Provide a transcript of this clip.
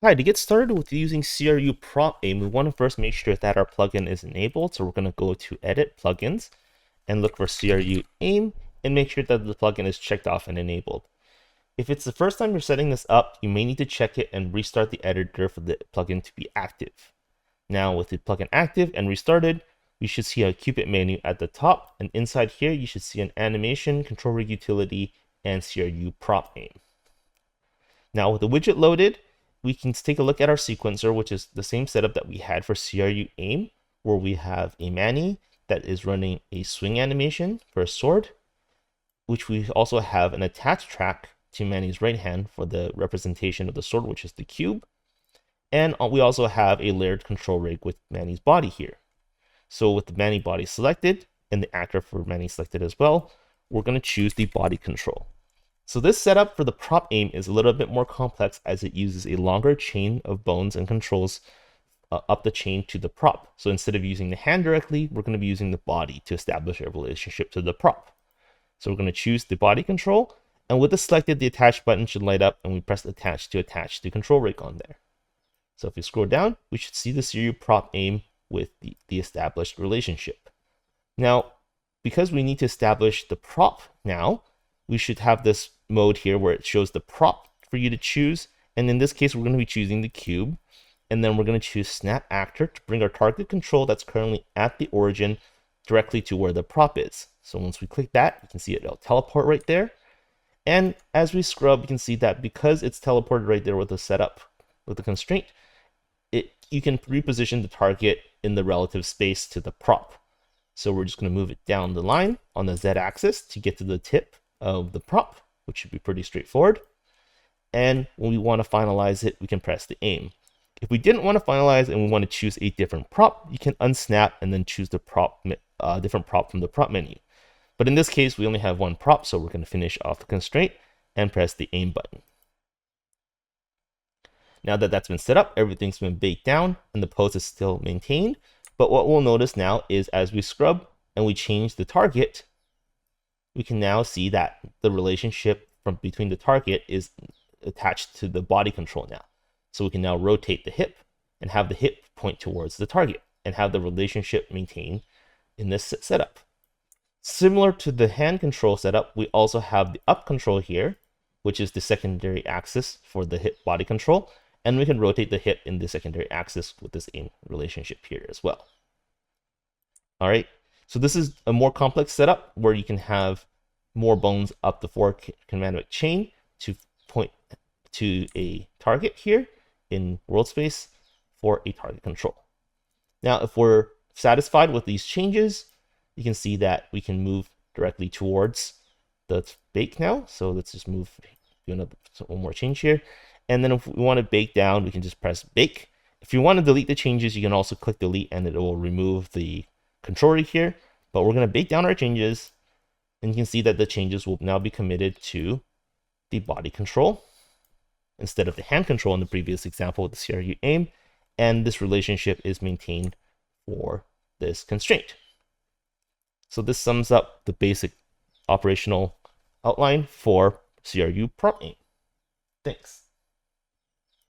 Hi, to get started with using CRUPropAim, we want to first make sure that our plugin is enabled. So we're going to go to Edit Plugins and look for CRUAim and make sure that the plugin is checked off and enabled. If it's the first time you're setting this up, you may need to check it and restart the editor for the plugin to be active. Now with the plugin active and restarted, we should see a QOOBIT menu at the top, and inside here you should see an animation, control rig utility, and CRUPropAim. Now with the widget loaded, we can take a look at our sequencer, which is the same setup that we had for CRUAim, where we have a Manny that is running a swing animation for a sword, which we also have an attached track to Manny's right hand for the representation of the sword, which is the cube. And we also have a layered control rig with Manny's body here. So with the Manny body selected and the actor for Manny selected as well, we're going to choose the body control. So this setup for the prop aim is a little bit more complex as it uses a longer chain of bones and controls up the chain to the prop. So instead of using the hand directly, we're going to be using the body to establish a relationship to the prop. So we're going to choose the body control, and with the selected, the attach button should light up and we press attach the control rig on there. So if we scroll down, we should see the CRUPropAim with the established relationship. Now, because we need to establish the prop now, we should have this mode here where it shows the prop for you to choose. And in this case, we're going to be choosing the cube. And then we're going to choose snap actor to bring our target control that's currently at the origin directly to where the prop is. So once we click that, you can see it'll teleport right there. And as we scrub, you can see that because it's teleported right there with the setup, with the constraint, you can reposition the target in the relative space to the prop. So we're just going to move it down the line on the Z-axis to get to the tip of the prop, which should be pretty straightforward. And when we want to finalize it, we can press the aim. If we didn't want to finalize and we want to choose a different prop, you can unsnap and then choose the different prop from the prop menu. But in this case, we only have one prop, so we're going to finish off the constraint and press the aim button. Now that that's been set up, everything's been baked down and the pose is still maintained. But what we'll notice now is as we scrub and we change the target, we can now see that the relationship from between the target is attached to the body control now. So we can now rotate the hip and have the hip point towards the target and have the relationship maintained in this setup. Similar to the hand control setup, we also have the up control here, which is the secondary axis for the hip body control. And we can rotate the hip in the secondary axis with this aim relationship here as well. All right, so this is a more complex setup where you can have more bones up the 4-commandment chain to point to a target here in world space for a target control. Now, if we're satisfied with these changes, you can see that we can move directly towards the bake now. So let's just do one more change here. And then if we want to bake down, we can just press bake. If you want to delete the changes, you can also click delete and it will remove the control rig here. But we're going to bake down our changes, and you can see that the changes will now be committed to the body control instead of the hand control in the previous example with the CRUAim. And this relationship is maintained for this constraint. So this sums up the basic operational outline for CRUPropAim. Thanks.